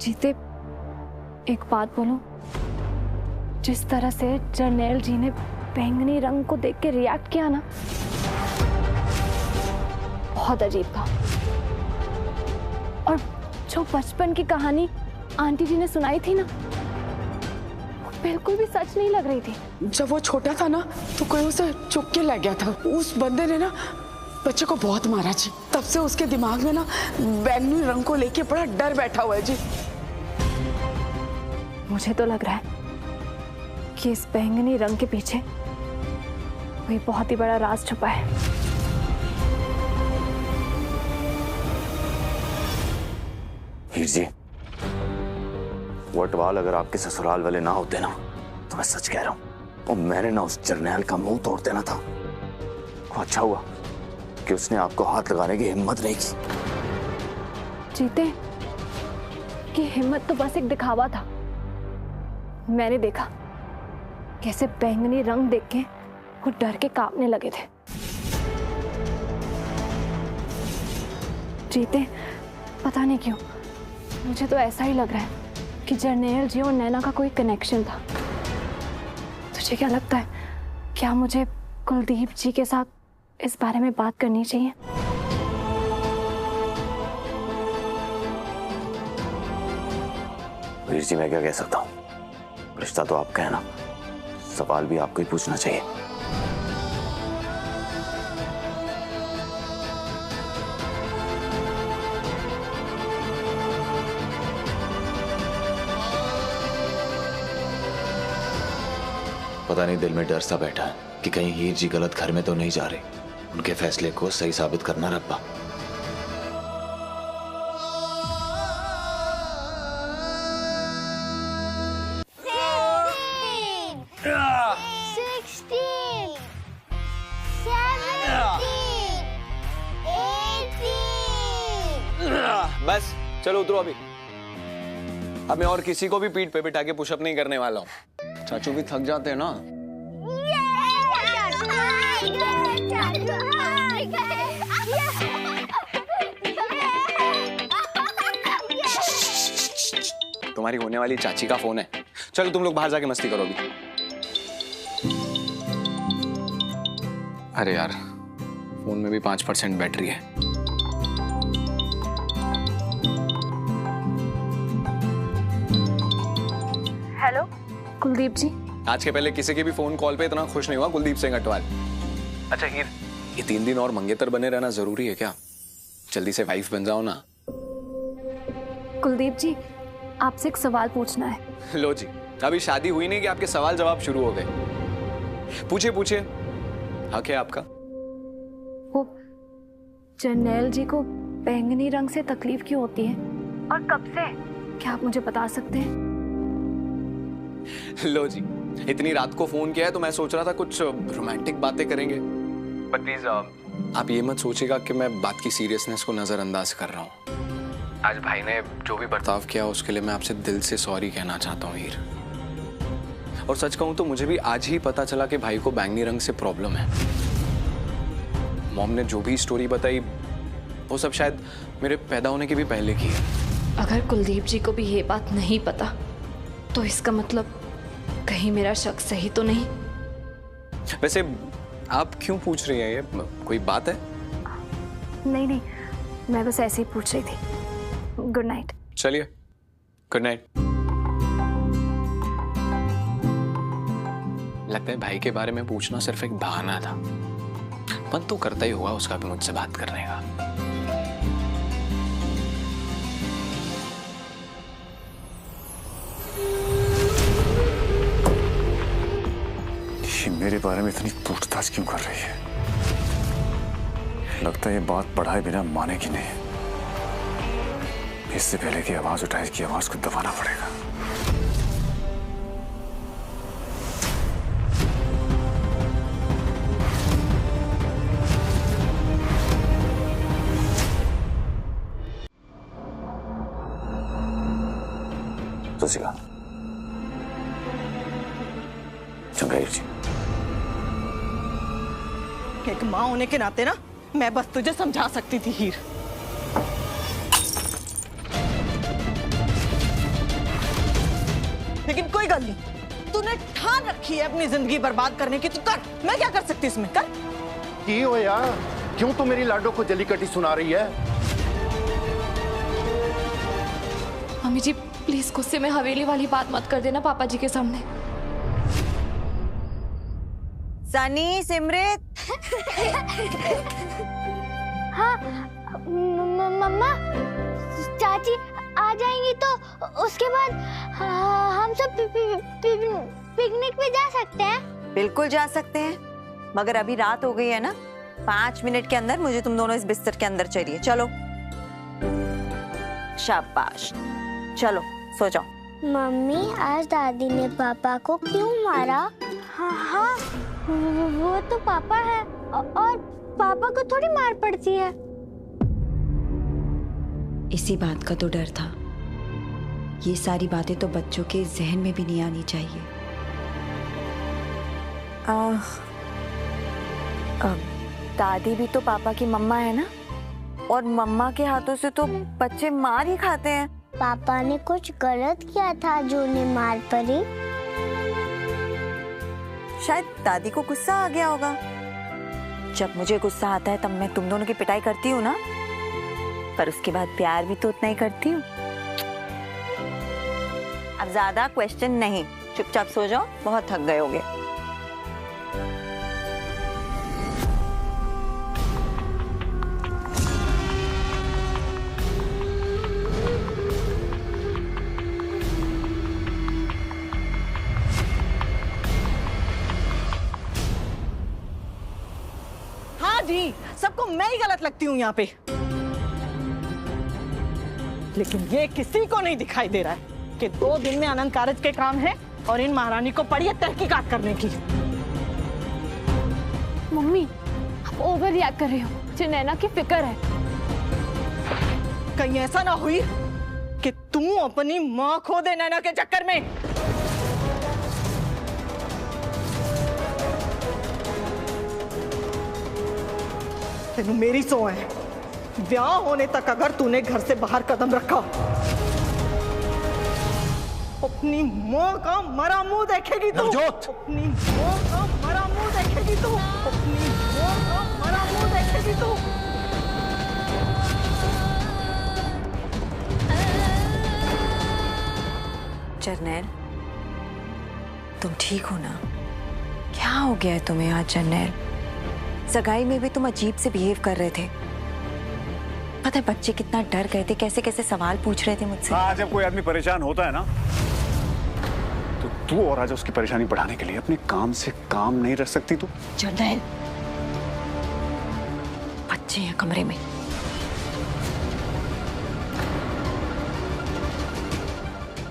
जीते, एक बात बोलूं, जिस तरह से जर्नैल जी ने बैंगनी रंग को देख के रिएक्ट किया ना, बहुत अजीब था। और जो बचपन की कहानी आंटी जी ने सुनाई थी ना, वो बिल्कुल भी सच नहीं लग रही थी। जब वो छोटा था ना तो कोई उसे चुप के ले गया था। उस बंदे ने ना बच्चे को बहुत मारा जी। तब से उसके दिमाग में ना बैंगनी रंग को लेके बड़ा डर बैठा हुआ है जी। मुझे तो लग रहा है कि इस बैंगनी रंग के पीछे कोई बहुत ही बड़ा राज छुपा है। हीर जी, वो अटवाल अगर आपके ससुराल वाले ना होते ना, तो मैं सच कह रहा हूँ, और मैंने ना उस जर्नैल का मुंह तोड़ देना था। अच्छा हुआ कि उसने आपको हाथ लगाने की हिम्मत नहीं की। जीते कि हिम्मत तो बस एक दिखावा था। मैंने देखा कैसे बैंगनी रंग देख के वो डर के कांपने लगे थे। जीते, पता नहीं क्यों मुझे तो ऐसा ही लग रहा है कि जर्नैल जी और नैना का कोई कनेक्शन था। तुझे क्या लगता है, क्या मुझे कुलदीप जी के साथ इस बारे में बात करनी चाहिए? वीर जी, मैं क्या कह सकता हूँ, रिश्ता तो आपका है ना, सवाल भी आपको ही पूछना चाहिए। पता नहीं दिल में डर सा बैठा है कि कहीं हीर जी गलत घर में तो नहीं जा रही। उनके फैसले को सही साबित करना रब्बा। बस चलो उतरो अभी। अब मैं और किसी को भी पीठ पे बिठा के पुशअप नहीं करने वाला हूँ। चाचू भी थक जाते हैं ना। तुम्हारी होने वाली चाची का फोन है। चलो तुम लोग बाहर जाके मस्ती करो अभी। अरे यार, फोन में भी 5% बैटरी है। हेलो कुलदीप जी। आज के पहले किसी के भी फोन कॉल पे इतना खुश नहीं हुआ कुलदीप सिंह अटवाल। अच्छा हीर, ये 3 दिन और मंगेतर बने रहना जरूरी है क्या? जल्दी से वाइफ बन जाओ ना। कुलदीप जी, आपसे एक सवाल पूछना है। लो जी, अभी शादी हुई नहीं कि आपके सवाल जवाब शुरू हो गए। पूछिए पूछिए, हक है आपका। वो जर्नैल जी को बैंगनी रंग से तकलीफ क्यों होती है और कब से? क्या आप मुझे बता सकते हैं? लो जी, इतनी रात को फोन किया है तो मैं सोच रहा था कुछ रोमांटिक बातें करेंगे। बट प्लीज आप ये मत सोचिएगा कि मैं बात की सीरियसनेस को नजरअंदाज कर रहा हूँ। आज भाई ने जो भी बर्ताव किया उसके लिए मैं आपसे दिल से सॉरी कहना चाहता हूँ हीर। और सच कहूँ तो मुझे भी आज ही पता चला कि भाई को बैंगनी रंग से प्रॉब्लम है। मॉम ने जो भी स्टोरी बताई वो सब शायद मेरे पैदा होने के भी पहले की है। अगर कुलदीप जी को भी ये बात नहीं पता तो इसका मतलब कहीं मेरा शक सही तो नहीं? वैसे आप क्यों पूछ रही हैं ये? कोई बात है? नहीं नहीं, मैं बस ऐसे ही पूछ रही थी। Good night. चलिए, गुड नाइट। लगता है भाई के बारे में पूछना सिर्फ एक बहाना था। मन तो करता ही होगा उसका भी मुझसे बात करने का। मेरे बारे में इतनी पूछताछ क्यों कर रही है? लगता है ये बात बढ़ाए बिना मानेगी नहीं। इससे पहले कि आवाज उठाए, इसकी आवाज को दबाना पड़ेगा। तो सिखा चंगाई जी। एक माँ होने के नाते ना मैं बस तुझे समझा सकती थी हीर। लेकिन कोई गल नहीं, तूने ठान रखी है अपनी जिंदगी बर्बाद करने की, तू कर। मैं क्या कर सकती इसमें, कर। की हो यार, क्यों तू मेरी लाडो को जलीकटी सुना रही है? मम्मी जी प्लीज गुस्से में हवेली वाली बात मत कर देना पापा जी के सामने। सनी, सिमरत। हाँ मम्मा, चाची आ जाएंगी तो उसके बाद हम सब पिकनिक पे जा सकते हैं। बिल्कुल जा सकते हैं, मगर अभी रात हो गई है ना। 5 मिनट के अंदर मुझे तुम दोनों इस बिस्तर के अंदर चाहिए। चलो शाबाश, चलो सो जाओ। मम्मी आज दादी ने पापा को क्यों मारा? हाँ वो तो पापा है और पापा को थोड़ी मार पड़ती है। इसी बात का तो डर था। ये सारी बातें तो बच्चों के जहन में भी नहीं आनी चाहिए। दादी भी तो पापा की मम्मा है ना, और मम्मा के हाथों से तो बच्चे मार ही खाते हैं। पापा ने कुछ गलत किया था जो उन्हें मार पड़ी। शायद दादी को गुस्सा आ गया होगा। जब मुझे गुस्सा आता है तब मैं तुम दोनों की पिटाई करती हूँ ना, पर उसके बाद प्यार भी तो उतना ही करती हूँ। अब ज्यादा क्वेश्चन नहीं, चुपचाप सो जाओ, बहुत थक गए होगे। हाँ जी, सबको मैं ही गलत लगती हूँ यहाँ पे, लेकिन ये किसी को नहीं दिखाई दे रहा है कि 2 दिन में अनंत कारज के काम है और इन महारानी को पड़ी है तहकीकात करने की। मम्मी आप ओवर रिएक्ट कर रही हो, मुझे नैना की फिक्र है। कहीं ऐसा ना हुई कि तू अपनी माँ खो दे नैना के चक्कर में। तेनू मेरी सो है, ब्याह होने तक अगर तूने घर से बाहर कदम रखा, अपनी माँ का मरा मुंह देखेगी तू। नवजोत! अपनी माँ का मरा मुंह देखेगी तू। अपनी माँ का मरा मुंह देखेगी तू। जर्नैल, तुम ठीक हो ना? क्या हो गया है तुम्हें आज जर्नैल? सगाई में भी तुम अजीब से बिहेव कर रहे थे। पता है बच्चे कितना डर गए थे, कैसे कैसे सवाल पूछ रहे थे मुझसे। हाँ, जब कोई आदमी परेशान होता है ना, तो तू और राजा उसकी परेशानी बढ़ाने के लिए अपने काम से काम नहीं रख सकती तू? जर्नैल, बच्चे हैं कमरे में।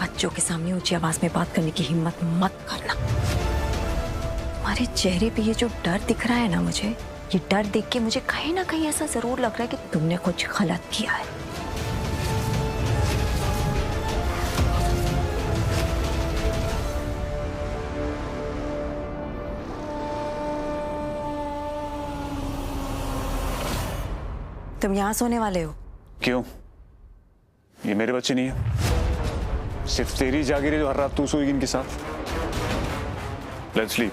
बच्चों के सामने ऊंची आवाज में बात करने की हिम्मत मत करना। तुम्हारे चेहरे पे ये जो डर दिख रहा है ना, मुझे ये डर देख के मुझे कहीं ना कहीं ऐसा जरूर लग रहा है कि तुमने कुछ गलत किया है। तुम यहाँ सोने वाले हो? क्यों? ये मेरे बच्चे नहीं है, सिर्फ तेरी जागीर है जो हर रात तू सोएगी इनके साथ। Let's sleep.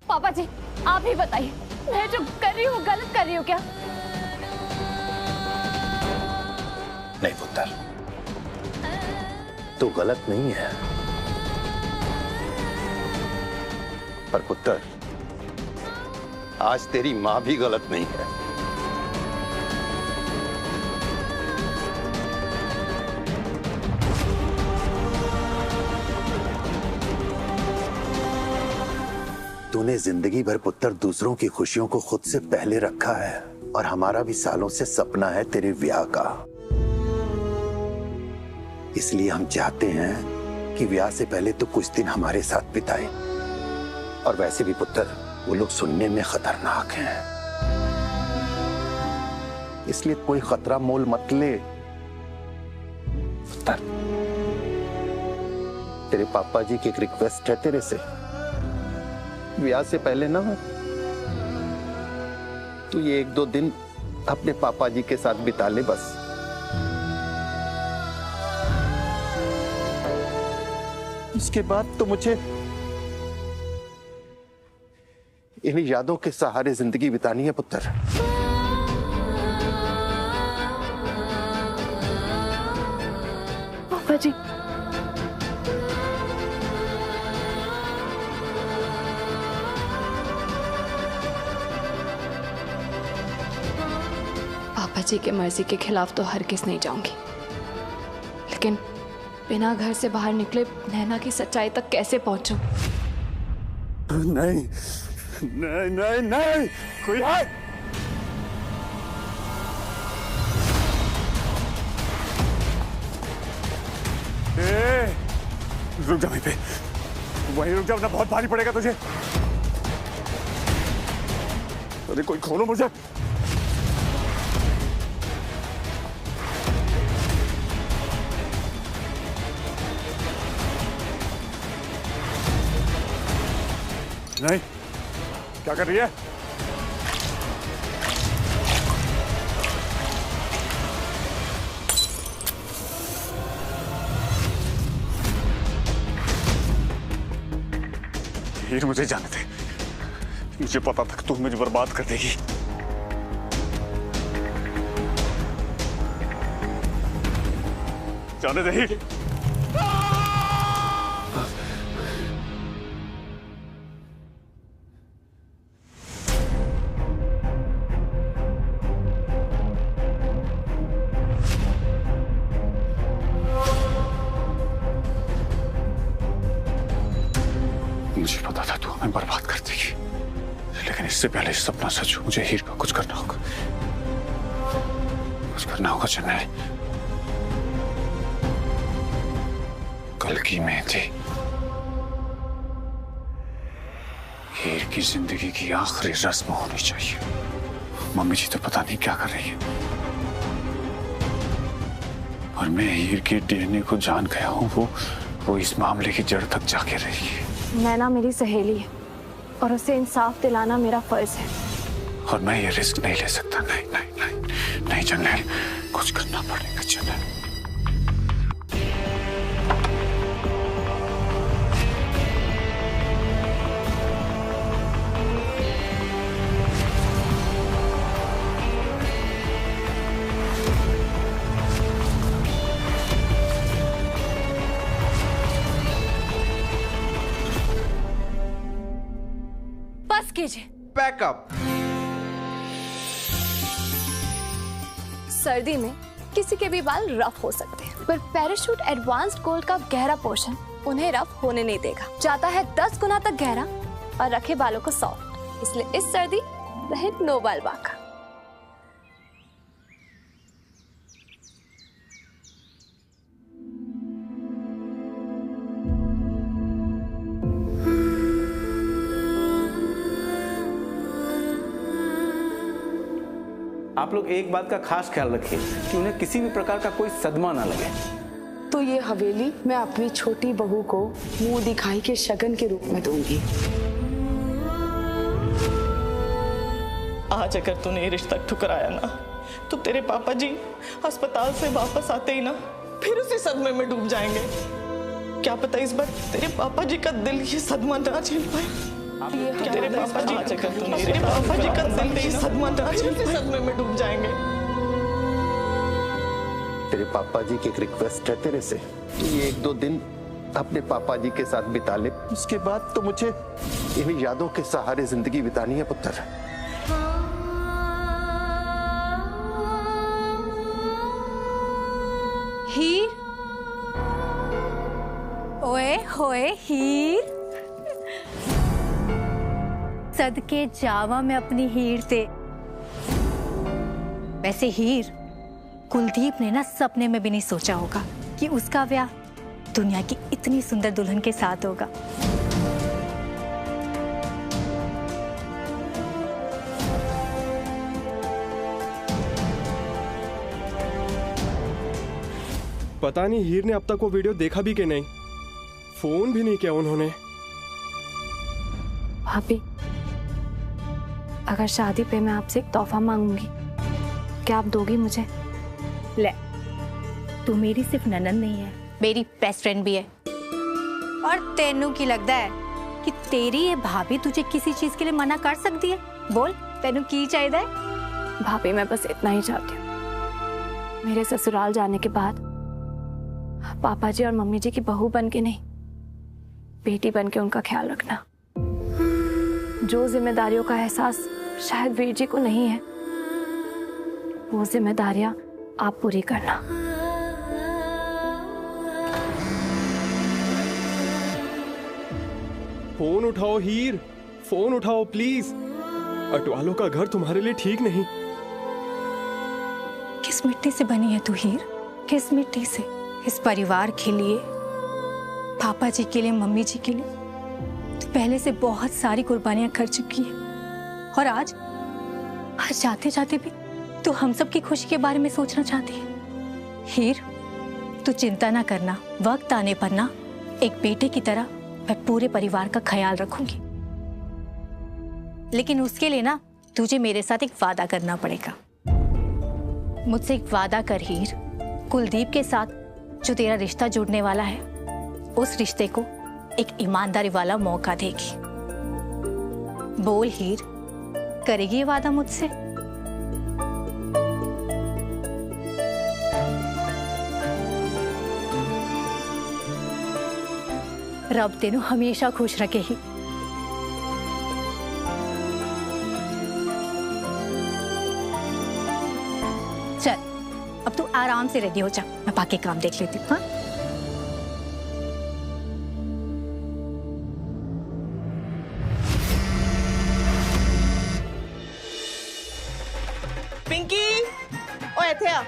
पापा जी आप ही बताइए, मैं जो कर रही हूँ गलत कर रही हूँ क्या? नहीं पुत्र, तू गलत नहीं है, पर पुत्र आज तेरी माँ भी गलत नहीं है। तूने जिंदगी भर पुत्र दूसरों की खुशियों को खुद से पहले रखा है, और हमारा भी सालों से सपना है तेरे ब्याह का। इसलिए हम चाहते हैं कि ब्याह से पहले तो कुछ दिन हमारे साथ बिताए। और वैसे भी पुत्र वो लोग सुनने में खतरनाक हैं, इसलिए कोई खतरा मोल मत ले पुत्र। तेरे पापा जी की एक रिक्वेस्ट है तेरे से, ब्याह से पहले ना तू ये 1-2 दिन अपने पापा जी के साथ बिता ले बस। उसके बाद तो मुझे इन यादों के सहारे जिंदगी बितानी है पुत्र। पापा जी, पापा जी के मर्जी के खिलाफ तो हरगिज़ नहीं जाऊंगी, लेकिन बिना घर से बाहर निकले नैना की सच्चाई तक कैसे पहुंचूं? नहीं नहीं नहीं नहीं, कोई है? रुक जा वहीं पे, वहीं रुक जा वरना बहुत भारी पड़ेगा तुझे। अरे कोई खोलो मुझे। नहीं, क्या कर रही है? हीर, मुझे जाने दे। मुझे पता था कि तू मुझे बर्बाद कर देगी। जाने दे हीर। मुझे पता था तू हमें बर्बाद कर देगी, लेकिन इससे पहले सपना सच हो, मुझे हीर का कुछ करना होगा। कुछ करना होगा चन्नैल। कल की मेहंदी हीर की जिंदगी की आखिरी रस्म होनी चाहिए। मम्मी जी तो पता नहीं क्या कर रही है, और मैं हीर के डीएनए को जान गया हूँ। वो इस मामले की जड़ तक जाके रही है। नैना मेरी सहेली है और उसे इंसाफ दिलाना मेरा फर्ज है। और मैं ये रिस्क नहीं ले सकता। नहीं नहीं नहीं नहीं चन्नैल, कुछ करना पड़ेगा चन्नैल। कीजिए। बैकअप। सर्दी में किसी के भी बाल रफ हो सकते हैं, पर पैराशूट एडवांस्ड गोल्ड का गहरा पोर्शन उन्हें रफ होने नहीं देगा। जाता है 10 गुना तक गहरा और रखे बालों को सॉफ्ट। इसलिए इस सर्दी रहे नो बाल बांका। आप लोग एक बात का खास ख्याल रखें कि उन्हें किसी भी प्रकार का कोई सदमा ना लगे। तो ये हवेली मैं अपनी छोटी बहू को मुंह दिखाई के शगन के रूप में दूंगी। आज अगर तूने ये रिश्ता ठुकराया ना, तो तेरे पापा जी अस्पताल से वापस आते ही ना फिर उसी सदमे में डूब जाएंगे। क्या पता इस बार तेरे पापा जी का दिल ये सदमा ना झेल पाए। तेरे पापा जी का दिल ये सदमा ना झेल पाए, सदमे में डूब जाएंगे। तेरे पापा जी की एक रिक्वेस्ट है तेरे से, तू ये 1-2 दिन अपने पापा जी के साथ बिता ले। उसके बाद तो मुझे इन यादों के सहारे जिंदगी बितानी है पुत्र। हीर, ओए होए हीर, सदके जावा में अपनी हीर से। वैसे हीर, कुलदीप ने ना सपने में भी नहीं सोचा होगा कि उसका ब्याह दुनिया की इतनी सुंदर दुल्हन के साथ होगा। पता नहीं हीर ने अब तक वो वीडियो देखा भी कि नहीं। फोन भी नहीं किया उन्होंने। भाभी, अगर शादी पे मैं आपसे एक तोहफा मांगूंगी, क्या आप दोगी मुझे? ले, तू मेरी सिर्फ ननद नहीं है, मेरी बेस्ट फ्रेंड भी है। और तेनू की लगता है कि तेरी ये भाभी तुझे किसी चीज के लिए मना कर सकती है? बोल, तेनू की चाहिए? भाभी, मैं बस इतना ही चाहती हूँ, मेरे ससुराल जाने के बाद पापा जी और मम्मी जी की बहू बन के नहीं, बेटी बन के उनका ख्याल रखना। जो जिम्मेदारियों का एहसास शायद वीर जी को नहीं है, वो जिम्मेदारियां आप पूरी करना। फोन उठाओ हीर, फोन उठाओ प्लीज। अटवालों का घर तुम्हारे लिए ठीक नहीं। किस मिट्टी से बनी है तू हीर? किस मिट्टी से? इस परिवार के लिए, पापा जी के लिए, मम्मी जी के लिए तू पहले से बहुत सारी कुर्बानियां कर चुकी है। और आज जाते जाते भी तू हम सब की खुशी के बारे में सोचना चाहती है। हीर, तू चिंता ना करना, वक्त आने पर ना एक बेटे की तरह मैं पूरे परिवार का ख्याल रखूंगी। लेकिन उसके लिए ना तुझे मेरे साथ एक वादा करना पड़ेगा। मुझसे एक वादा कर हीर, कुलदीप के साथ जो तेरा रिश्ता जुड़ने वाला है, उस रिश्ते को एक ईमानदारी वाला मौका देगी। बोल हीर, करेगी ये वादा मुझसे? रब तेनू हमेशा खुश रखेगी। चल, अब तू आराम से रेडी हो जा, मैं बाकी काम देख लेती हूँ। हाँ, पिंकी, ओ ऐथे आ।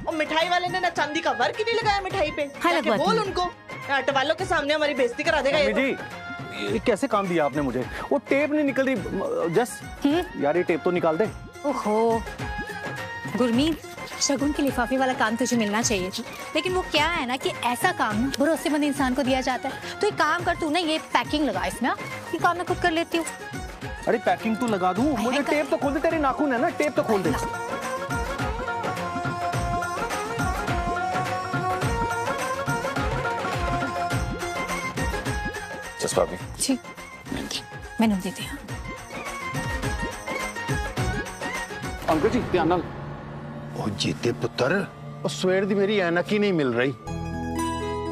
ओ मिठाई वाले ने ना चांदी का वर्क ही नहीं लगाया मिठाई पे। हाँ, जाके बोल उनको, अटवालों के सामने हमारी बेइज्जती करा देगा ये। जी, ये कैसे काम दिया आपने मुझे? वो टेप नहीं निकल रही। जस यार, ये टेप तो निकाल दे। ओहो गुरमीत, शगुन के लिफाफे वाला काम तुझे मिलना चाहिए थी, लेकिन वो क्या है ना कि ऐसा काम ना भरोसेमंद इंसान को दिया जाता है। तो एक काम कर, तू ना ये पैकिंग लगा इसमें, ये काम मैं खुद कर लेती हूँ। अरे पैकिंग तो लगा दूं, मुझे टेप तो खोल दे। तेरे नाखून है ना, टेप तो खोल दे। जसपा भी जी, मैंने देते हैं। अंकल जी ध्यान नाल। ओ जीते पुत्र, ओ सवेर दी मेरी ऐनक ही नहीं मिल रही।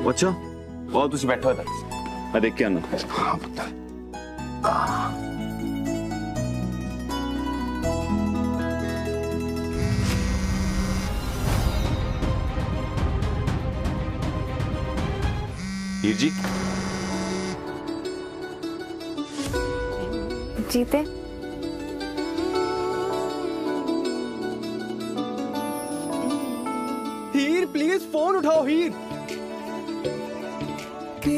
अच्छा, बहुत तुझे बैठो इधर, मैं देख के आना। हाँ पुत्र। हीर जी, जीते, हीर प्लीज फोन उठाओ हीर।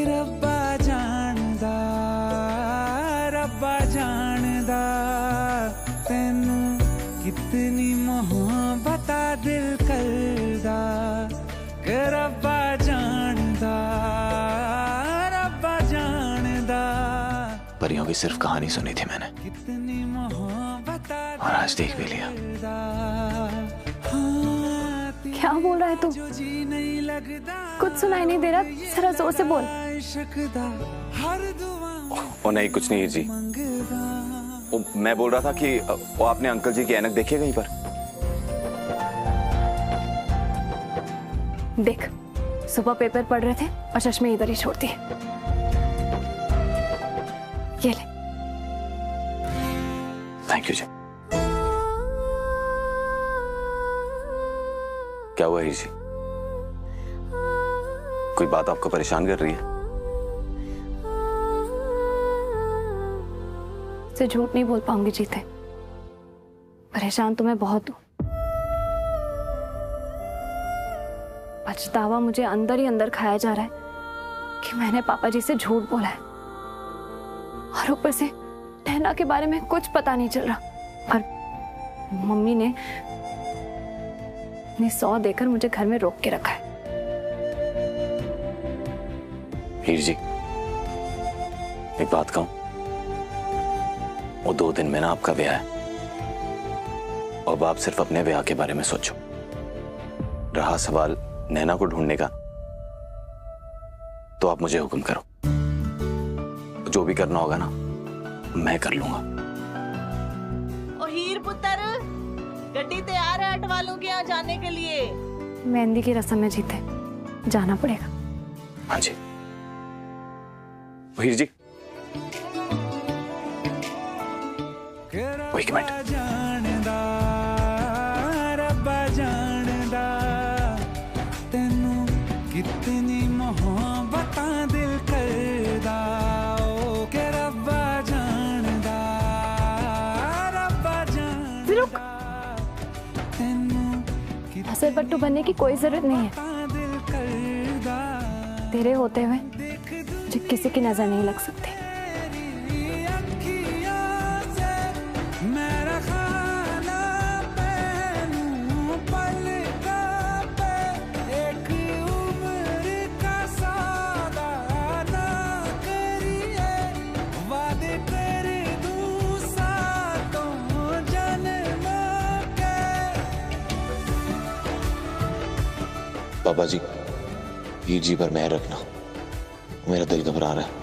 रब्बा जानदा, रब्बा जानदा तेनू कितनी मोहब्बत दिल करदा। रब्बा जानदा, रब्बा जानदा। परियों की सिर्फ कहानी सुनी थी मैंने, और आज देख भी लिया। क्या बोल रहा है तू? कुछ सुनाई नहीं दे रहा, जरा जोर से बोल। ओ नहीं, कुछ नहीं हीर जी। ओ, मैं बोल रहा था कि वो आपने अंकल जी की ऐनक देखी है कहीं पर? देख, सुबह पेपर पढ़ रहे थे और चश्मे इधर ही छोड़ दिए। ये ले। थैंक यू जी। क्या हुआ हीर जी? कोई बात आपको परेशान कर रही है? से झूठ नहीं बोल पाऊंगी जीते, परेशान तो मैं बहुत हूं। पछतावा मुझे अंदर ही अंदर खाया जा रहा है कि मैंने पापा जी से झूठ बोला है, और ऊपर से नैना के बारे में कुछ पता नहीं चल रहा। और मम्मी ने 100 देकर मुझे घर में रोक के रखा है। हीर जी, एक बात कहूं, वो 2 दिन में ना आपका ब्याह है। अब आप सिर्फ अपने ब्याह के बारे में सोचो। रहा सवाल नैना को ढूंढने का, तो आप मुझे हुक्म करो, जो भी करना होगा ना मैं कर लूंगा। ओ हीर पुत्र, गड्डी तैयार है अटवालों के यहाँ जाने के लिए। मेहंदी की रस्म में जीते जाना पड़ेगा। हाँ जी। हीर जी, एक मिनट। रब्बा जानदा तेनू कितनी मोहब्बत दिल करदा, ओ के रब्बा जानदा रुक। असल पट्टू बनने की कोई जरूरत नहीं है। तेरे होते हुए मुझे किसी की नजर नहीं लग सकती। पापा जी, हीर जी पर मेहर रखना, मेरा दिल घबरा रहा है।